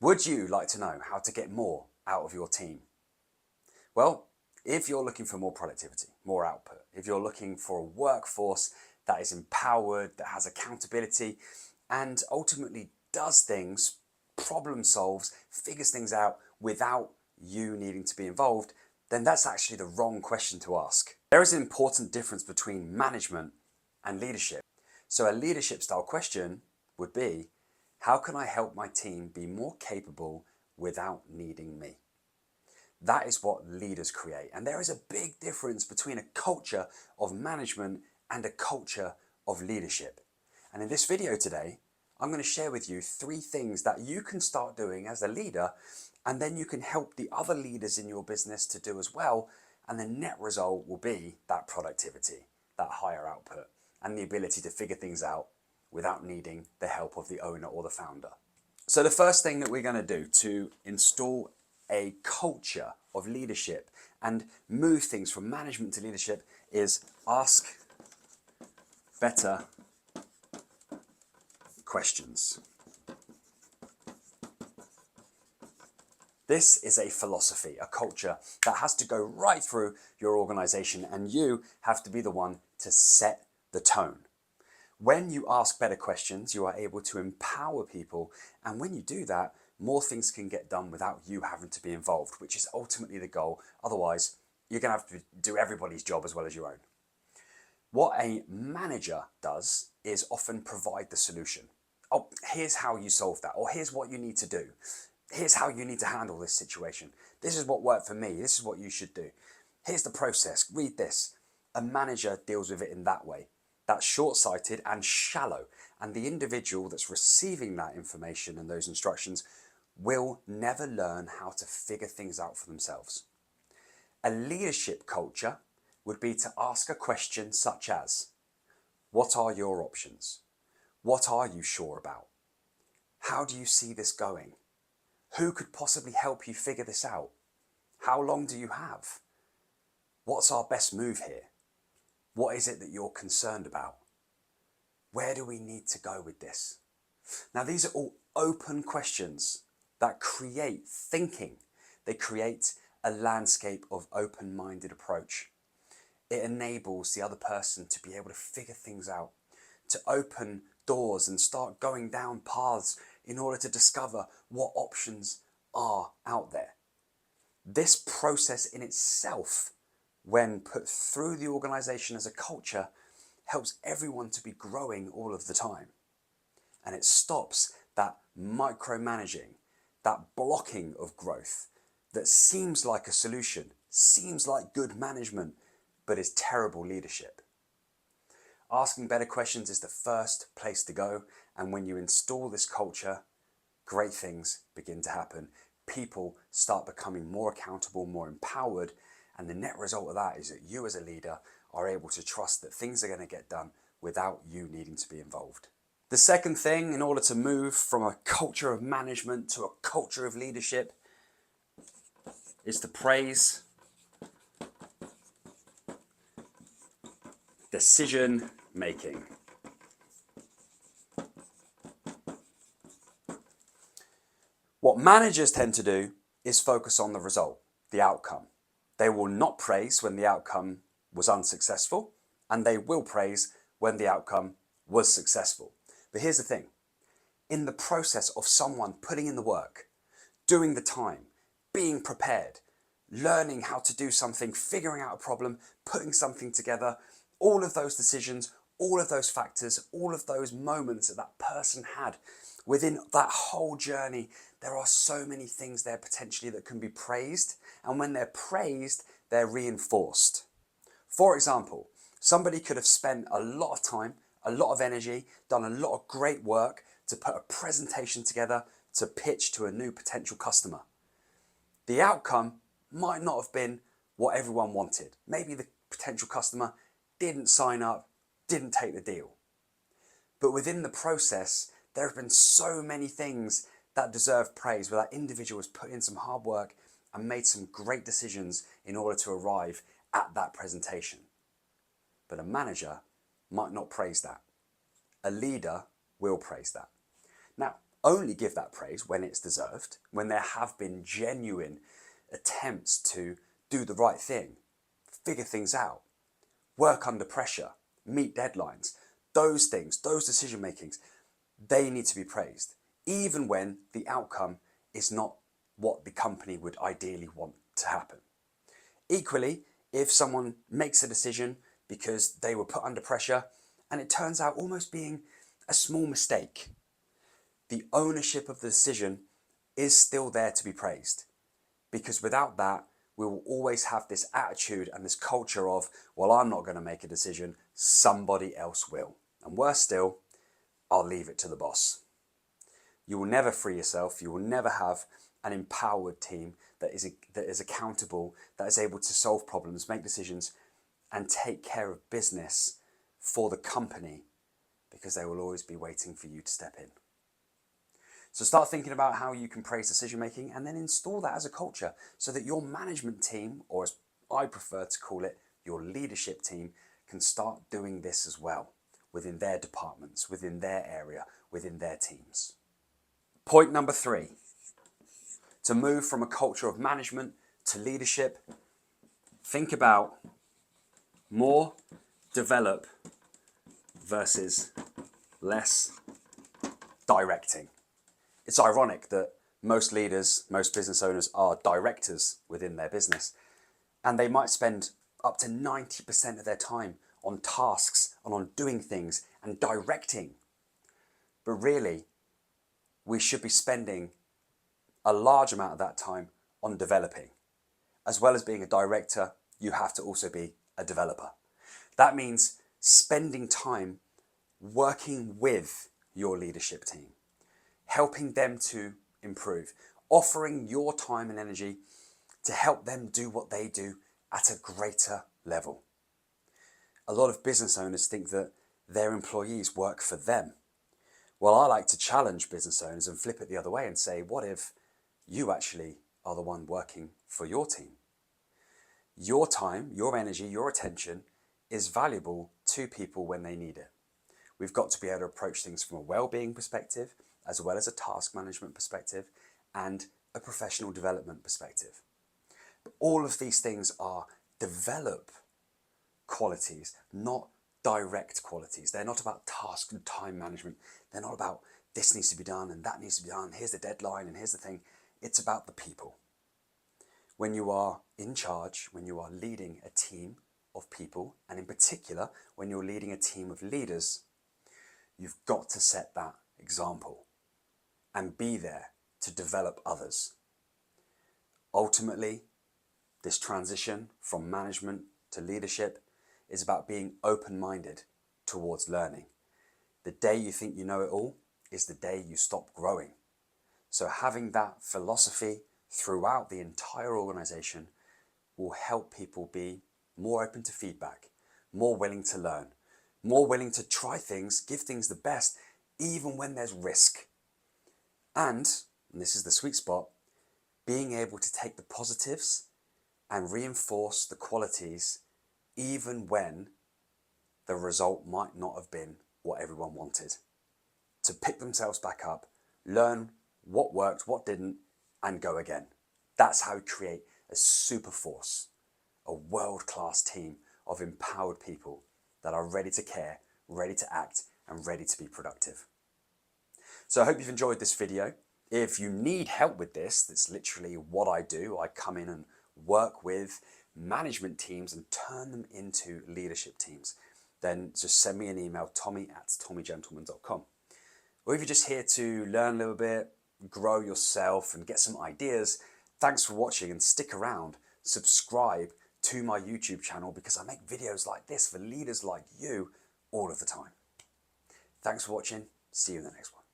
Would you like to know how to get more out of your team? Well, if you're looking for more productivity, more output, if you're looking for a workforce that is empowered, that has accountability, and ultimately does things, problem solves, figures things out without you needing to be involved, then that's actually the wrong question to ask. There is an important difference between management and leadership. So a leadership style question would be, how can I help my team be more capable without needing me? That is what leaders create. And there is a big difference between a culture of management and a culture of leadership. And in this video today, I'm going to share with you 3 things that you can start doing as a leader, and then you can help the other leaders in your business to do as well. And the net result will be that productivity, that higher output, and the ability to figure things out without needing the help of the owner or the founder. So the first thing that we're going to do to install a culture of leadership and move things from management to leadership is ask better questions. This is a philosophy, a culture that has to go right through your organization, and you have to be the one to set the tone. When you ask better questions, you are able to empower people, and when you do that, more things can get done without you having to be involved, which is ultimately the goal. Otherwise, you're going to have to do everybody's job as well as your own. What a manager does is often provide the solution. Oh, here's how you solve that, or here's what you need to do. Here's how you need to handle this situation. This is what worked for me. This is what you should do. Here's the process. Read this. A manager deals with it in that way. That's short-sighted and shallow. And the individual that's receiving that information and those instructions will never learn how to figure things out for themselves. A leadership culture would be to ask a question such as, what are your options? What are you sure about? How do you see this going? Who could possibly help you figure this out? How long do you have? What's our best move here? What is it that you're concerned about? Where do we need to go with this? Now, these are all open questions that create thinking. They create a landscape of open-minded approach. It enables the other person to be able to figure things out, to open doors and start going down paths in order to discover what options are out there. This process in itself, when put through the organization as a culture, helps everyone to be growing all of the time. And it stops that micromanaging, that blocking of growth that seems like a solution, seems like good management, but is terrible leadership. Asking better questions is the first place to go, and when you install this culture, great things begin to happen. People start becoming more accountable, more empowered, and the net result of that is that you as a leader are able to trust that things are going to get done without you needing to be involved. The second thing, in order to move from a culture of management to a culture of leadership, is to praise decision making. What managers tend to do is focus on the result, the outcome. They will not praise when the outcome was unsuccessful, and they will praise when the outcome was successful. But here's the thing. In the process of someone putting in the work, doing the time, being prepared, learning how to do something, figuring out a problem, putting something together, all of those decisions, all of those factors, all of those moments that that person had within that whole journey, there are so many things there potentially that can be praised. And when they're praised, they're reinforced. For example, somebody could have spent a lot of time, a lot of energy, done a lot of great work to put a presentation together to pitch to a new potential customer. The outcome might not have been what everyone wanted. Maybe the potential customer didn't sign up, didn't take the deal. But within the process, there have been so many things that deserve praise, where that individual has put in some hard work and made some great decisions in order to arrive at that presentation. But a manager might not praise that. A leader will praise that. Now, only give that praise when it's deserved, when there have been genuine attempts to do the right thing, figure things out, work under pressure, meet deadlines. Those things, those decision makings, they need to be praised, even when the outcome is not what the company would ideally want to happen. Equally, if someone makes a decision because they were put under pressure and it turns out almost being a small mistake, the ownership of the decision is still there to be praised. Because without that, we will always have this attitude and this culture of, well, I'm not going to make a decision, somebody else will. And worse still, I'll leave it to the boss. You will never free yourself. You will never have an empowered team that is accountable, that is able to solve problems, make decisions, and take care of business for the company, because they will always be waiting for you to step in. So start thinking about how you can praise decision making and then install that as a culture so that your management team, or as I prefer to call it, your leadership team, can start doing this as well within their departments, within their area, within their teams. Point number 3, to move from a culture of management to leadership, think about more develop versus less directing. It's ironic that most leaders, most business owners are directors within their business, and they might spend up to 90% of their time on tasks and on doing things and directing. But really, we should be spending a large amount of that time on developing. As well as being a director, you have to also be a developer. That means spending time working with your leadership team, helping them to improve, offering your time and energy to help them do what they do at a greater level. A lot of business owners think that their employees work for them. Well, I like to challenge business owners and flip it the other way and say, what if you actually are the one working for your team? Your time, your energy, your attention is valuable to people when they need it. We've got to be able to approach things from a well-being perspective, as well as a task management perspective and a professional development perspective. But all of these things are develop qualities, not direct qualities. They're not about task and time management. They're not about this needs to be done and that needs to be done. Here's the deadline and here's the thing. It's about the people. When you are in charge, when you are leading a team of people, and in particular, when you're leading a team of leaders, you've got to set that example and be there to develop others. Ultimately, this transition from management to leadership is about being open-minded towards learning. The day you think you know it all is the day you stop growing. So having that philosophy throughout the entire organization will help people be more open to feedback, more willing to learn, more willing to try things, give things the best, even when there's risk. And this is the sweet spot, being able to take the positives and reinforce the qualities even when the result might not have been what everyone wanted. To pick themselves back up, learn what worked, what didn't, and go again. That's how you create a super force, a world-class team of empowered people that are ready to care, ready to act, and ready to be productive. So I hope you've enjoyed this video. If you need help with this, that's literally what I do. I come in and work with management teams and turn them into leadership teams. Then just send me an email, tommy@tommygentleman.com. Or if you're just here to learn a little bit, grow yourself and get some ideas, thanks for watching and stick around. Subscribe to my YouTube channel because I make videos like this for leaders like you all of the time. Thanks for watching. See you in the next one.